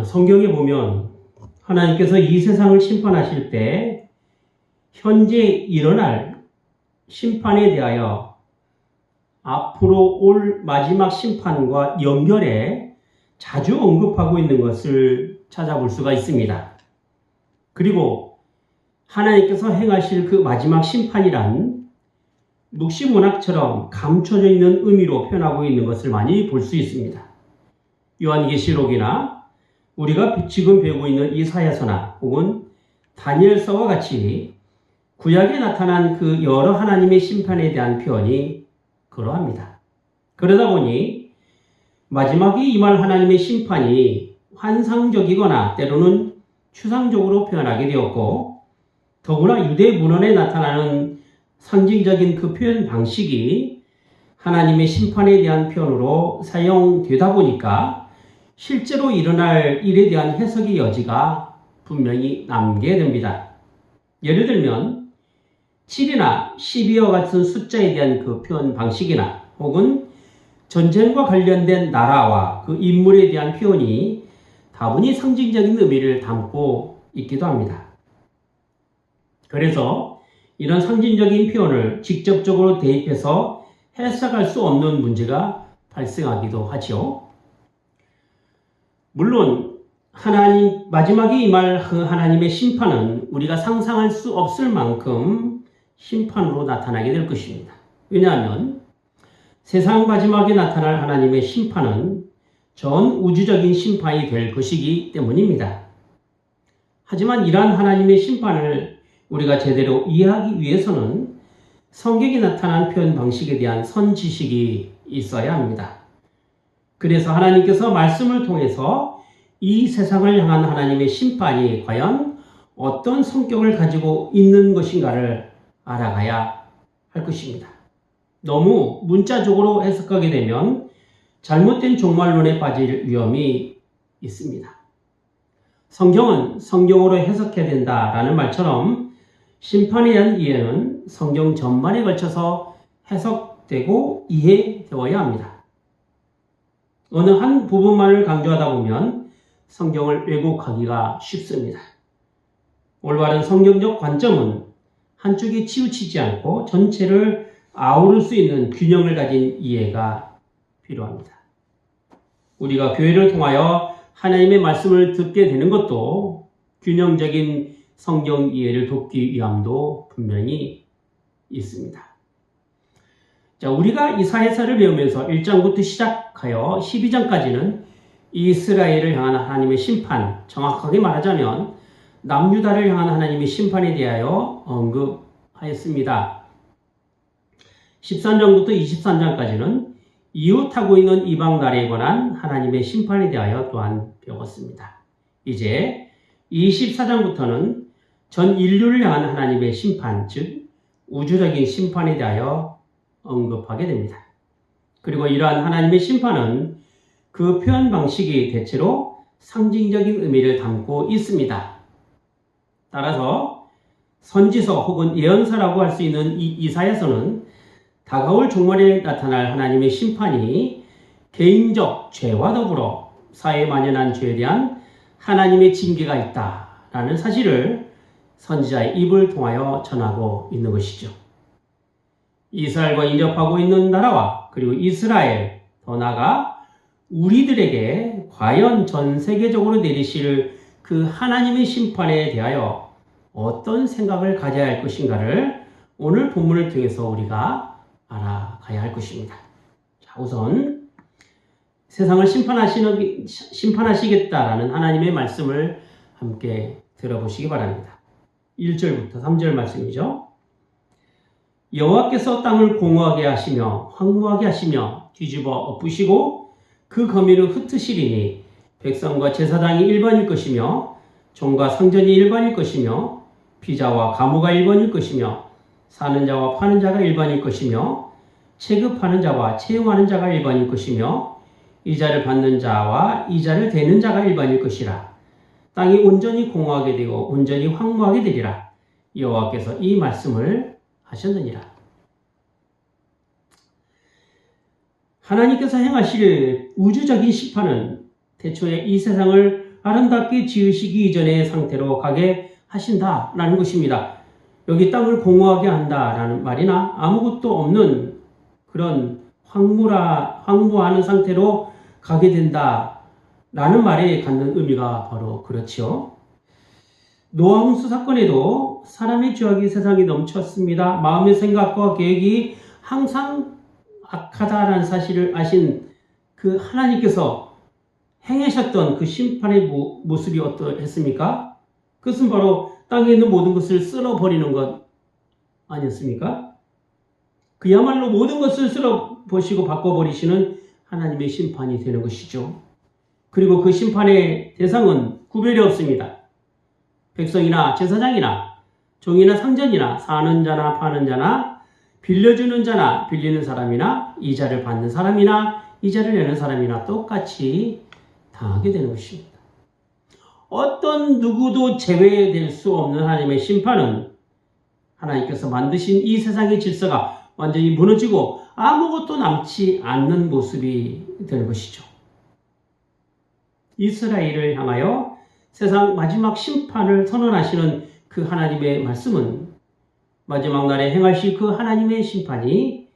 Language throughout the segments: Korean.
성경에 보면 하나님께서 이 세상을 심판하실 때 현재 일어날 심판에 대하여 앞으로 올 마지막 심판과 연결해 자주 언급하고 있는 것을 찾아볼 수가 있습니다. 그리고 하나님께서 행하실 그 마지막 심판이란 묵시문학처럼 감춰져 있는 의미로 표현하고 있는 것을 많이 볼 수 있습니다. 요한계시록이나 우리가 지금 배우고 있는 이사야서나 혹은 다니엘서와 같이 구약에 나타난 그 여러 하나님의 심판에 대한 표현이 그러합니다. 그러다 보니 마지막에 임할 하나님의 심판이 환상적이거나 때로는 추상적으로 표현하게 되었고, 더구나 유대 문헌에 나타나는 상징적인 그 표현 방식이 하나님의 심판에 대한 표현으로 사용되다 보니까 실제로 일어날 일에 대한 해석의 여지가 분명히 남게 됩니다. 예를 들면 7이나 12와 같은 숫자에 대한 그 표현 방식이나 혹은 전쟁과 관련된 나라와 그 인물에 대한 표현이 다분히 상징적인 의미를 담고 있기도 합니다. 그래서 이런 상징적인 표현을 직접적으로 대입해서 해석할 수 없는 문제가 발생하기도 하죠. 물론 하나님 마지막에 임할 그 하나님의 심판은 우리가 상상할 수 없을 만큼 심판으로 나타나게 될 것입니다. 왜냐하면 세상 마지막에 나타날 하나님의 심판은 전 우주적인 심판이 될 것이기 때문입니다. 하지만 이러한 하나님의 심판을 우리가 제대로 이해하기 위해서는 성경에 나타난 표현 방식에 대한 선지식이 있어야 합니다. 그래서 하나님께서 말씀을 통해서 이 세상을 향한 하나님의 심판이 과연 어떤 성격을 가지고 있는 것인가를 알아가야 할 것입니다. 너무 문자적으로 해석하게 되면 잘못된 종말론에 빠질 위험이 있습니다. 성경은 성경으로 해석해야 된다라는 말처럼 심판에 대한 이해는 성경 전반에 걸쳐서 해석되고 이해되어야 합니다. 어느 한 부분만을 강조하다 보면 성경을 왜곡하기가 쉽습니다. 올바른 성경적 관점은 한쪽에 치우치지 않고 전체를 아우를 수 있는 균형을 가진 이해가 필요합니다. 우리가 교회를 통하여 하나님의 말씀을 듣게 되는 것도 균형적인 성경 이해를 돕기 위함도 분명히 있습니다. 자, 우리가 이사야서를 배우면서 1장부터 시작하여 12장까지는 이스라엘을 향한 하나님의 심판, 정확하게 말하자면 남유다를 향한 하나님의 심판에 대하여 언급하였습니다. 13장부터 23장까지는 이웃하고 있는 이방 나라에 관한 하나님의 심판에 대하여 또한 배웠습니다. 이제 24장부터는 전 인류를 향한 하나님의 심판, 즉 우주적인 심판에 대하여 언급하게 됩니다. 그리고 이러한 하나님의 심판은 그 표현 방식이 대체로 상징적인 의미를 담고 있습니다. 따라서 선지서 혹은 예언서라고 할 수 있는 이 이사야서는 다가올 종말에 나타날 하나님의 심판이 개인적 죄와 더불어 사회에 만연한 죄에 대한 하나님의 징계가 있다라는 사실을 선지자의 입을 통하여 전하고 있는 것이죠. 이스라엘과 인접하고 있는 나라와 그리고 이스라엘, 더 나아가 우리들에게 과연 전 세계적으로 내리실 그 하나님의 심판에 대하여 어떤 생각을 가져야 할 것인가를 오늘 본문을 통해서 우리가 알아가야 할 것입니다. 자, 우선 세상을 심판하시겠다라는 하나님의 말씀을 함께 들어보시기 바랍니다. 1절부터 3절 말씀이죠. 여호와께서 땅을 공허하게 하시며 황무하게 하시며 뒤집어 엎으시고 그 거미를 흩으시리니 백성과 제사장이 일반일 것이며 종과 상전이 일반일 것이며 피자와 가무가 일반일 것이며 사는 자와 파는 자가 일반일 것이며 체급하는 자와 채용하는 자가 일반일 것이며 이자를 받는 자와 이자를 대는 자가 일반일 것이라. 땅이 온전히 공허하게 되고 온전히 황무하게 되리라. 여호와께서 이 말씀을 하셨느니라. 하나님께서 행하실 우주적인 심판은 대초에 이 세상을 아름답게 지으시기 이전의 상태로 가게 하신다라는 것입니다. 여기 땅을 공허하게 한다라는 말이나 아무것도 없는 그런 황무하는 상태로 가게 된다라는 말에 갖는 의미가 바로 그렇지요. 노아 홍수 사건에도 사람의 죄악이 세상에 넘쳤습니다. 마음의 생각과 계획이 항상 악하다라는 사실을 아신 그 하나님께서 행하셨던 그 심판의 모습이 어떠했습니까? 그것은 바로 땅에 있는 모든 것을 쓸어버리는 것 아니었습니까? 그야말로 모든 것을 쓸어버리시고 바꿔버리시는 하나님의 심판이 되는 것이죠. 그리고 그 심판의 대상은 구별이 없습니다. 백성이나 제사장이나 종이나 상전이나 사는 자나 파는 자나 빌려주는 자나 빌리는 사람이나 이자를 받는 사람이나 이자를 내는 사람이나 똑같이 당하게 되는 것입니다. 어떤 누구도 제외될 수 없는 하나님의 심판은 하나님께서 만드신 이 세상의 질서가 완전히 무너지고 아무것도 남지 않는 모습이 되는 것이죠. 이스라엘을 향하여 세상 마지막 심판을 선언하시는 그 하나님의 말씀은 마지막 날에 행하실 그 하나님의 심판이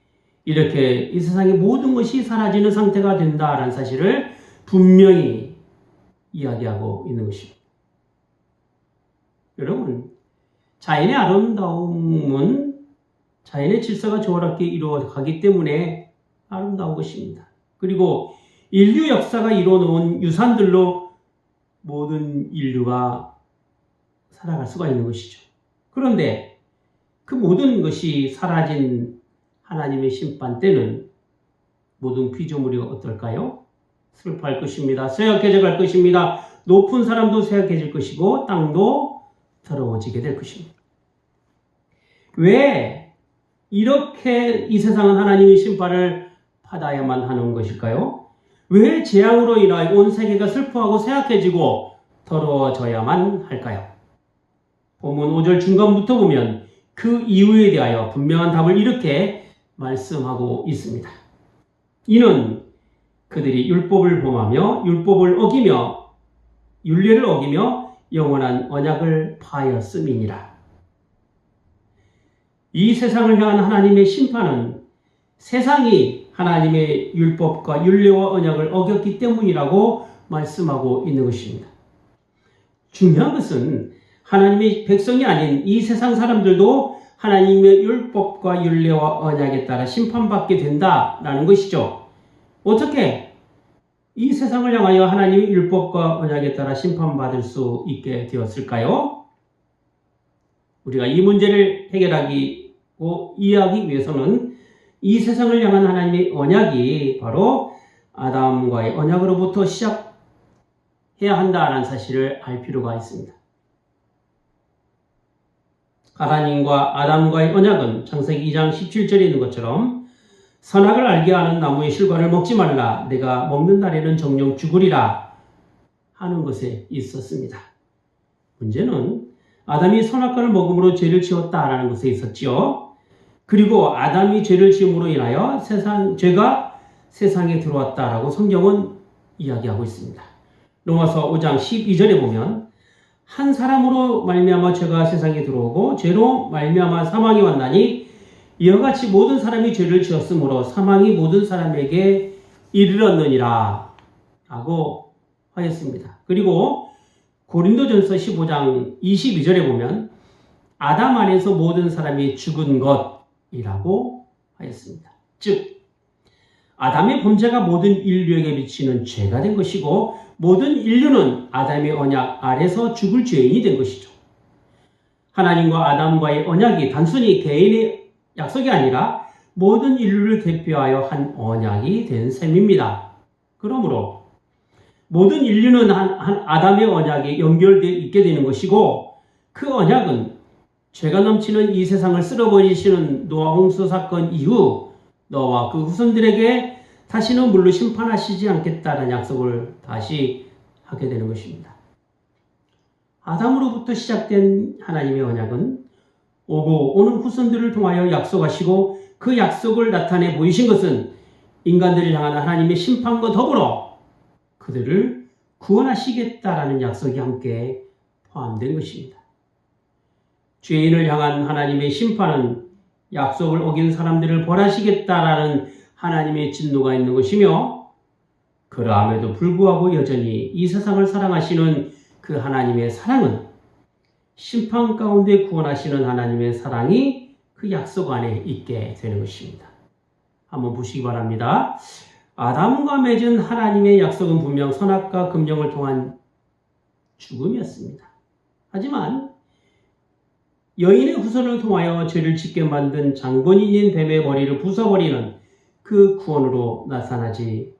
이렇게 이 세상의 모든 것이 사라지는 상태가 된다라는 사실을 분명히 이야기하고 있는 것입니다. 여러분, 자연의 아름다움은 자연의 질서가 조화롭게 이루어가기 때문에 아름다운 것입니다. 그리고 인류 역사가 이루어놓은 유산들로 모든 인류가 살아갈 수가 있는 것이죠. 그런데 그 모든 것이 사라진 하나님의 심판 때는 모든 피조물이 어떨까요? 슬퍼할 것입니다. 쇠약해져 갈 것입니다. 높은 사람도 쇠약해질 것이고 땅도 더러워지게 될 것입니다. 왜 이렇게 이 세상은 하나님의 심판을 받아야만 하는 것일까요? 왜 재앙으로 인하여 온 세계가 슬퍼하고 쇠약해지고 더러워져야만 할까요? 본문 5절 중간부터 보면 그 이유에 대하여 분명한 답을 이렇게 말씀하고 있습니다. 이는 그들이 율법을 범하며 율법을 어기며 율례를 어기며 영원한 언약을 파하였음이니라. 이 세상을 향한 하나님의 심판은 세상이 하나님의 율법과 율례와 언약을 어겼기 때문이라고 말씀하고 있는 것입니다. 중요한 것은 하나님의 백성이 아닌 이 세상 사람들도 하나님의 율법과 율례와 언약에 따라 심판받게 된다라는 것이죠. 어떻게 이 세상을 향하여 하나님의 율법과 언약에 따라 심판받을 수 있게 되었을까요? 우리가 이 문제를 해결하고 이해하기 위해서는 이 세상을 향한 하나님의 언약이 바로 아담과의 언약으로부터 시작해야 한다는 사실을 알 필요가 있습니다. 하나님과 아담과의 언약은 창세기 2장 17절에 있는 것처럼 선악을 알게 하는 나무의 실과를 먹지 말라. 내가 먹는 날에는 정령 죽으리라 하는 것에 있었습니다. 문제는 아담이 선악과를 먹음으로 죄를 지었다라는 것에 있었지요. 그리고 아담이 죄를 지음으로 인하여 죄가 세상에 들어왔다라고 성경은 이야기하고 있습니다. 로마서 5장 12절에 보면 한 사람으로 말미암아 죄가 세상에 들어오고 죄로 말미암아 사망이 왔나니 이와 같이 모든 사람이 죄를 지었으므로 사망이 모든 사람에게 이르렀느니라 라고 하였습니다. 그리고 고린도전서 15장 22절에 보면 아담 안에서 모든 사람이 죽은 것이라고 하였습니다. 즉 아담의 범죄가 모든 인류에게 미치는 죄가 된 것이고 모든 인류는 아담의 언약 아래서 죽을 죄인이 된 것이죠. 하나님과 아담과의 언약이 단순히 개인의 약속이 아니라 모든 인류를 대표하여 한 언약이 된 셈입니다. 그러므로 모든 인류는 한 아담의 언약에 연결되어 있게 되는 것이고 그 언약은 죄가 넘치는 이 세상을 쓸어버리시는 노아 홍수 사건 이후 너와 그 후손들에게 다시는 물로 심판하시지 않겠다는 약속을 다시 하게 되는 것입니다. 아담으로부터 시작된 하나님의 언약은 오고 오는 후손들을 통하여 약속하시고 그 약속을 나타내 보이신 것은 인간들을 향한 하나님의 심판과 더불어 그들을 구원하시겠다라는 약속이 함께 포함된 것입니다. 죄인을 향한 하나님의 심판은 약속을 어긴 사람들을 벌하시겠다라는 하나님의 진노가 있는 것이며, 그러함에도 불구하고 여전히 이 세상을 사랑하시는 그 하나님의 사랑은 심판 가운데 구원하시는 하나님의 사랑이 그 약속 안에 있게 되는 것입니다. 한번 보시기 바랍니다. 아담과 맺은 하나님의 약속은 분명 선악과 금령을 통한 죽음이었습니다. 하지만 여인의 후손을 통하여 죄를 짓게 만든 장본인인 뱀의 머리를 부숴버리는 그 구원으로 나타나지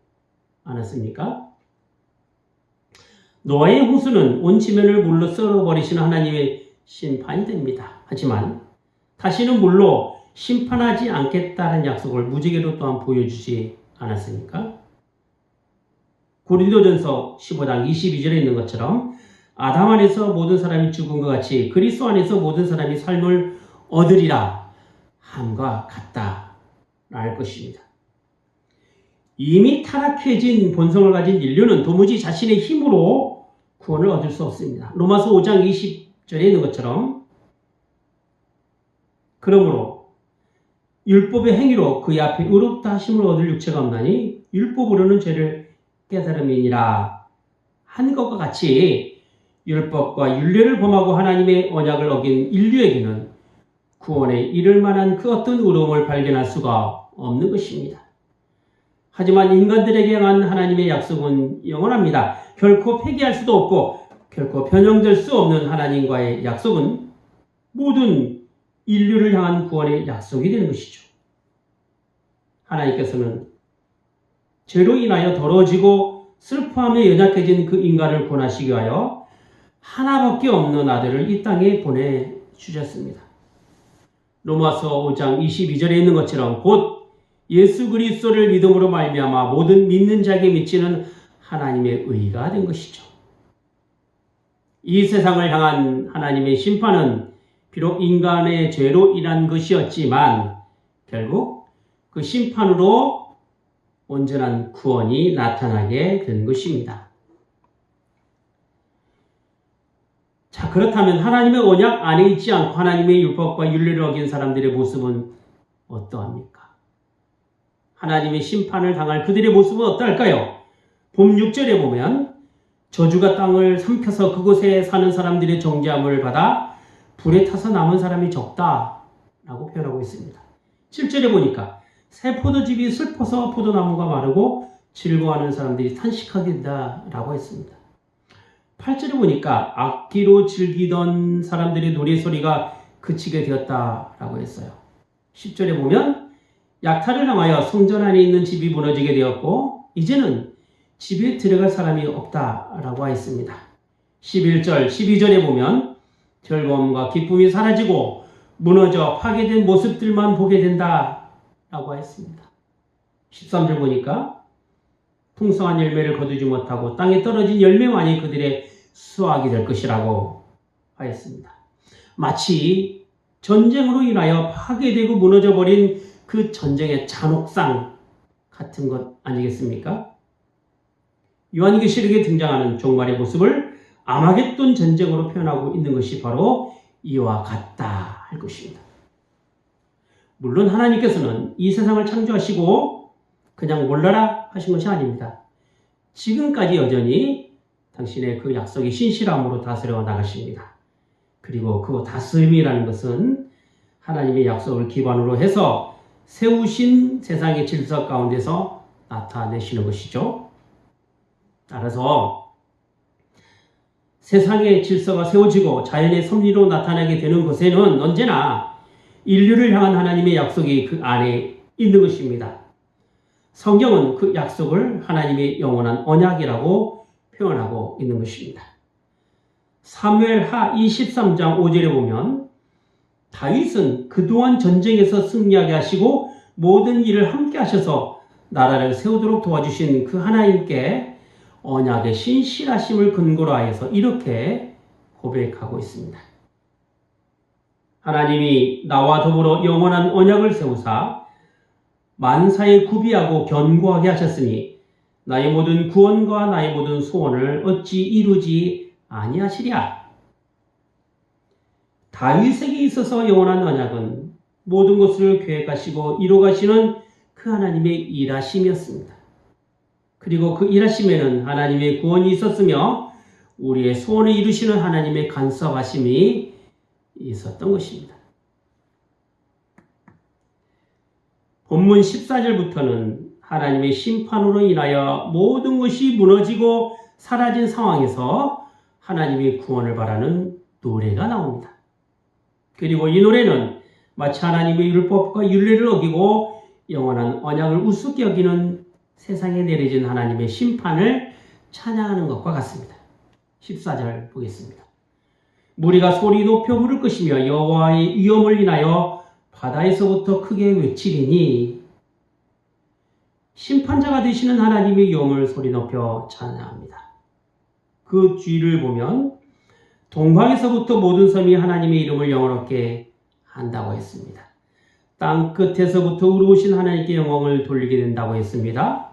않았습니까? 노아의 홍수는 온 지면을 물로 썰어버리시는 하나님의 심판이 됩니다. 하지만 다시는 물로 심판하지 않겠다는 약속을 무지개로 또한 보여주지 않았습니까? 고린도전서 15장 22절에 있는 것처럼 아담 안에서 모든 사람이 죽은 것 같이 그리스도 안에서 모든 사람이 삶을 얻으리라 함과 같다 랄 것입니다. 이미 타락해진 본성을 가진 인류는 도무지 자신의 힘으로 구원을 얻을 수 없습니다. 로마서 5장 20절에 있는 것처럼 그러므로 율법의 행위로 그의 앞에 의롭다 하심을 얻을 육체가 없나니 율법으로는 죄를 깨달음이니라 한 것과 같이 율법과 율례를 범하고 하나님의 언약을 어긴 인류에게는 구원에 이를 만한 그 어떤 의로움을 발견할 수가 없는 것입니다. 하지만 인간들에게 향한 하나님의 약속은 영원합니다. 결코 폐기할 수도 없고 결코 변형될 수 없는 하나님과의 약속은 모든 인류를 향한 구원의 약속이 되는 것이죠. 하나님께서는 죄로 인하여 더러워지고 슬퍼함에 연약해진 그 인간을 구원하시기 위하여 하나밖에 없는 아들을 이 땅에 보내주셨습니다. 로마서 5장 22절에 있는 것처럼 곧 예수 그리스도를 믿음으로 말미암아 모든 믿는 자에게 미치는 하나님의 의가 된 것이죠. 이 세상을 향한 하나님의 심판은 비록 인간의 죄로 인한 것이었지만 결국 그 심판으로 온전한 구원이 나타나게 된 것입니다. 자, 그렇다면 하나님의 언약 안에 있지 않고 하나님의 율법과 율례를 어긴 사람들의 모습은 어떠합니까? 하나님의 심판을 당할 그들의 모습은 어떨까요? 봄 6절에 보면 저주가 땅을 삼켜서 그곳에 사는 사람들의 정죄함을 받아 불에 타서 남은 사람이 적다라고 표현하고 있습니다. 7절에 보니까 새 포도즙이 슬퍼서 포도나무가 마르고 즐거워하는 사람들이 탄식하게 된다라고 했습니다. 8절에 보니까 악기로 즐기던 사람들의 노래소리가 그치게 되었다라고 했어요. 10절에 보면 약탈을 당하여 성전 안에 있는 집이 무너지게 되었고 이제는 집에 들어갈 사람이 없다라고 하였습니다. 11절, 12절에 보면 즐거움과 기쁨이 사라지고 무너져 파괴된 모습들만 보게 된다라고 하였습니다. 13절 보니까 풍성한 열매를 거두지 못하고 땅에 떨어진 열매만이 그들의 수확이 될 것이라고 하였습니다. 마치 전쟁으로 인하여 파괴되고 무너져버린 그 전쟁의 잔혹상 같은 것 아니겠습니까? 요한계시록에 등장하는 종말의 모습을 아마겟돈 전쟁으로 표현하고 있는 것이 바로 이와 같다 할 것입니다. 물론 하나님께서는 이 세상을 창조하시고 그냥 몰라라 하신 것이 아닙니다. 지금까지 여전히 당신의 그 약속이 신실함으로 다스려 나가십니다. 그리고 그 다스림이라는 것은 하나님의 약속을 기반으로 해서 세우신 세상의 질서 가운데서 나타내시는 것이죠. 따라서 세상의 질서가 세워지고 자연의 섭리로 나타나게 되는 것에는 언제나 인류를 향한 하나님의 약속이 그 안에 있는 것입니다. 성경은 그 약속을 하나님의 영원한 언약이라고 표현하고 있는 것입니다. 사무엘하 23장 5절에 보면 다윗은 그동안 전쟁에서 승리하게 하시고 모든 일을 함께 하셔서 나라를 세우도록 도와주신 그 하나님께 언약의 신실하심을 근거로 하여서 이렇게 고백하고 있습니다. 하나님이 나와 더불어 영원한 언약을 세우사 만사에 구비하고 견고하게 하셨으니 나의 모든 구원과 나의 모든 소원을 어찌 이루지 아니하시랴. 다윗에게 있어서 영원한 언약은 모든 것을 계획하시고 이루가시는 그 하나님의 일하심이었습니다. 그리고 그 일하심에는 하나님의 구원이 있었으며 우리의 소원을 이루시는 하나님의 간섭하심이 있었던 것입니다. 본문 14절부터는 하나님의 심판으로 인하여 모든 것이 무너지고 사라진 상황에서 하나님의 구원을 바라는 노래가 나옵니다. 그리고 이 노래는 마치 하나님의 율법과 율례를 어기고 영원한 언약을 우습게 여기는 세상에 내려진 하나님의 심판을 찬양하는 것과 같습니다. 14절 보겠습니다. 무리가 소리 높여 부를 것이며 여호와의 위엄을 인하여 바다에서부터 크게 외치리니. 심판자가 되시는 하나님의 위엄을 소리 높여 찬양합니다. 그 뒤를 보면 동방에서부터 모든 섬이 하나님의 이름을 영원롭게 한다고 했습니다. 땅 끝에서부터 우러우신 하나님께 영광을 돌리게 된다고 했습니다.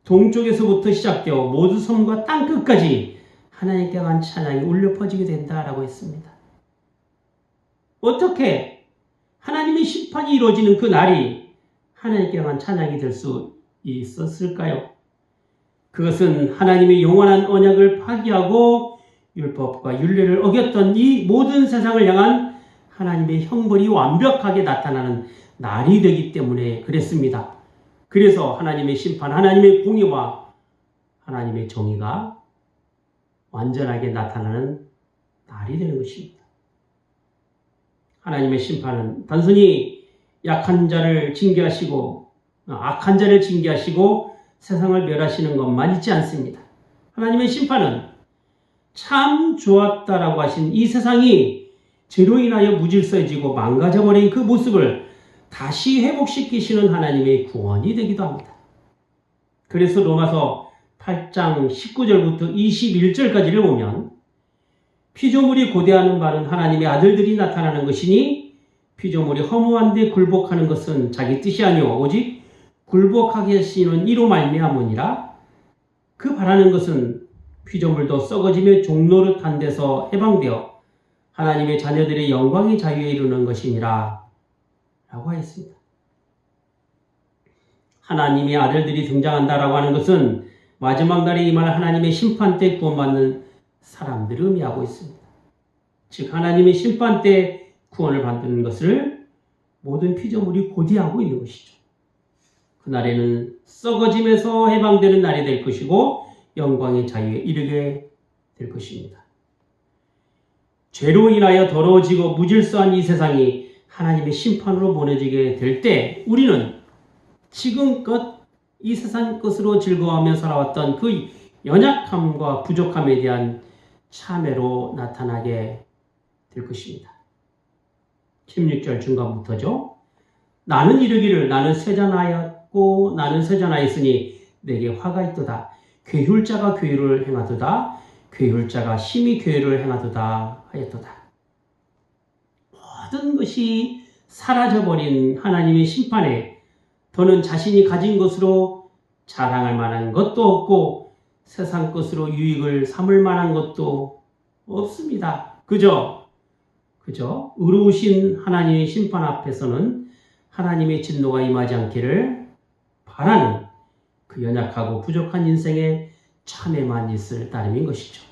동쪽에서부터 시작되어 모든 섬과 땅 끝까지 하나님께 한 찬양이 울려 퍼지게 된다라고 했습니다. 어떻게 하나님의 심판이 이루어지는 그 날이 하나님께 한 찬양이 될 수 있었을까요? 그것은 하나님의 영원한 언약을 파기하고 율법과 율례를 어겼던 이 모든 세상을 향한 하나님의 형벌이 완벽하게 나타나는 날이 되기 때문에 그랬습니다. 그래서 하나님의 심판, 하나님의 공의와 하나님의 정의가 완전하게 나타나는 날이 되는 것입니다. 하나님의 심판은 단순히 약한 자를 징계하시고 악한 자를 징계하시고 세상을 멸하시는 것만 있지 않습니다. 하나님의 심판은 참 좋았다라고 하신 이 세상이 죄로 인하여 무질서해지고 망가져버린 그 모습을 다시 회복시키시는 하나님의 구원이 되기도 합니다. 그래서 로마서 8장 19절부터 21절까지를 보면 피조물이 고대하는 바는 하나님의 아들들이 나타나는 것이니 피조물이 허무한 데 굴복하는 것은 자기 뜻이 아니오 오직 굴복하게 하시는 이로 말미암으니라. 그 바라는 것은 피조물도 썩어지며 종노릇한 데서 해방되어 하나님의 자녀들의 영광의 자유에 이르는 것이니라 라고 하였습니다. 하나님의 아들들이 등장한다라고 하는 것은 마지막 날에 임할 하나님의 심판 때 구원받는 사람들을 의미하고 있습니다. 즉 하나님의 심판 때 구원을 받는 것을 모든 피조물이 고대하고 있는 것이죠. 그날에는 썩어짐에서 해방되는 날이 될 것이고 영광의 자유에 이르게 될 것입니다. 죄로 인하여 더러워지고 무질서한 이 세상이 하나님의 심판으로 보내지게 될 때 우리는 지금껏 이 세상 것으로 즐거워하며 살아왔던 그 연약함과 부족함에 대한 참회로 나타나게 될 것입니다. 16절 중간부터죠. 나는 이르기를 나는 쇠잔하였고 나는 쇠잔하였으니 내게 화가 있도다. 괴휼자가 괴휼을 행하도다. 괴휼자가 심히 괴휼을 행하도다 하였도다. 모든 것이 사라져버린 하나님의 심판에 더는 자신이 가진 것으로 자랑할 만한 것도 없고 세상 것으로 유익을 삼을 만한 것도 없습니다. 그저 의로우신 하나님의 심판 앞에서는 하나님의 진노가 임하지 않기를 바라는 그 연약하고 부족한 인생에 참회만 있을 따름인 것이죠.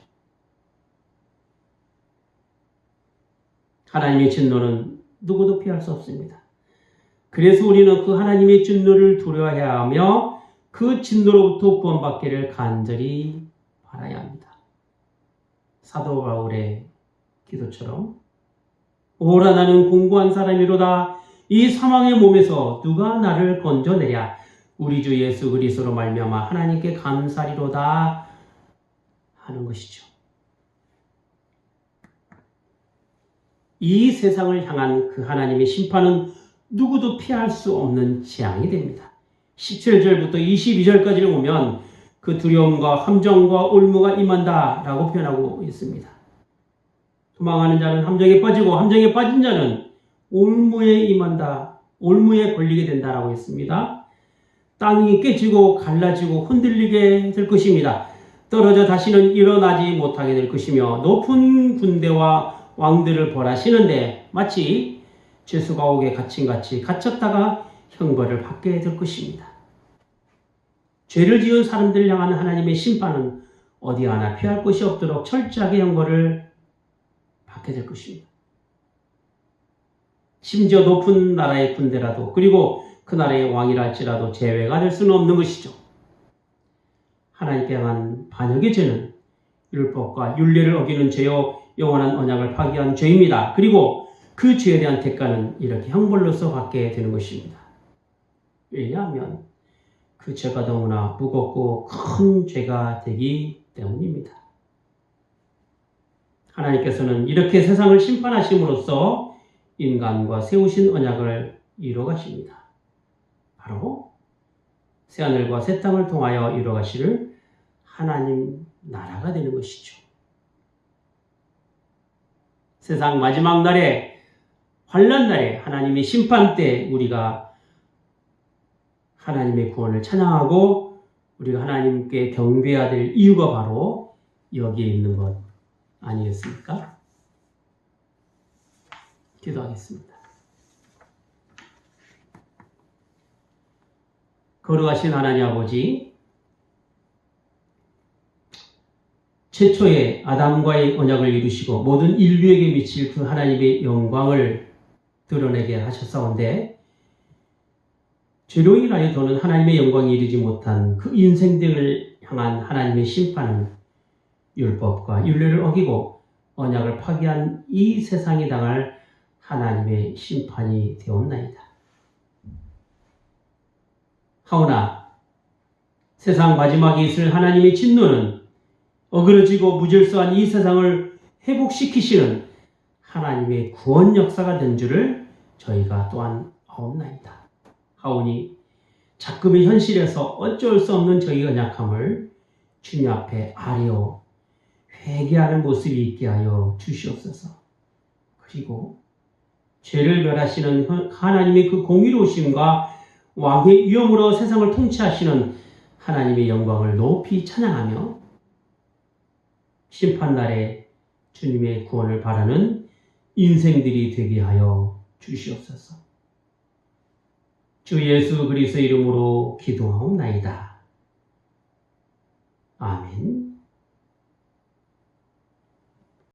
하나님의 진노는 누구도 피할 수 없습니다. 그래서 우리는 그 하나님의 진노를 두려워해야 하며 그 진노로부터 구원받기를 간절히 바라야 합니다. 사도 바울의 기도처럼 오라 나는 공고한 사람이로다. 이 사망의 몸에서 누가 나를 건져내랴. 우리 주 예수 그리스도로 말미암아 하나님께 감사리로다 하는 것이죠. 이 세상을 향한 그 하나님의 심판은 누구도 피할 수 없는 재앙이 됩니다. 17절부터 22절까지를 보면 그 두려움과 함정과 올무가 임한다 라고 표현하고 있습니다. 도망하는 자는 함정에 빠지고 함정에 빠진 자는 올무에 임한다, 올무에 걸리게 된다라고 했습니다. 땅이 깨지고 갈라지고 흔들리게 될 것입니다. 떨어져 다시는 일어나지 못하게 될 것이며 높은 군대와 왕들을 벌하시는데 마치 죄수감옥에 갇힌같이 갇혔다가 형벌을 받게 될 것입니다. 죄를 지은 사람들을 향한 하나님의 심판은 어디 하나 피할 곳이 없도록 철저하게 형벌을 받게 될 것입니다. 심지어 높은 나라의 군대라도 그리고 그 나라의 왕이라 할지라도 제외가 될 수는 없는 것이죠. 하나님께 향한 반역의 죄는 율법과 율례를 어기는 죄요 영원한 언약을 파기한 죄입니다. 그리고 그 죄에 대한 대가는 이렇게 형벌로서 받게 되는 것입니다. 왜냐하면 그 죄가 너무나 무겁고 큰 죄가 되기 때문입니다. 하나님께서는 이렇게 세상을 심판하심으로써 인간과 세우신 언약을 이루어가십니다. 바로 새하늘과 새 땅을 통하여 이루어가실 하나님 나라가 되는 것이죠. 세상 마지막 날에 환난 날에 하나님의 심판 때 우리가 하나님의 구원을 찬양하고 우리가 하나님께 경배해야 될 이유가 바로 여기에 있는 것 아니겠습니까? 기도하겠습니다. 거룩하신 하나님 아버지, 최초의 아담과의 언약을 이루시고 모든 인류에게 미칠 그 하나님의 영광을 드러내게 하셨사온데 죄로 인하여 더는 하나님의 영광이 이르지 못한 그 인생들을 향한 하나님의 심판은 율법과 율례를 어기고 언약을 파기한 이 세상이 당할 하나님의 심판이 되었나이다. 하오나 세상 마지막에 있을 하나님의 진노는 어그러지고 무질서한 이 세상을 회복시키시는 하나님의 구원 역사가 된 줄을 저희가 또한 아옵나이다. 하오니 작금의 현실에서 어쩔 수 없는 저희 연약함을 주님 앞에 아뢰어 회개하는 모습이 있게 하여 주시옵소서. 그리고 죄를 멸하시는 하나님의 그 공의로우심과 왕의 위엄으로 세상을 통치하시는 하나님의 영광을 높이 찬양하며 심판날에 주님의 구원을 바라는 인생들이 되게 하여 주시옵소서. 주 예수 그리스도의 이름으로 기도하옵나이다. 아멘.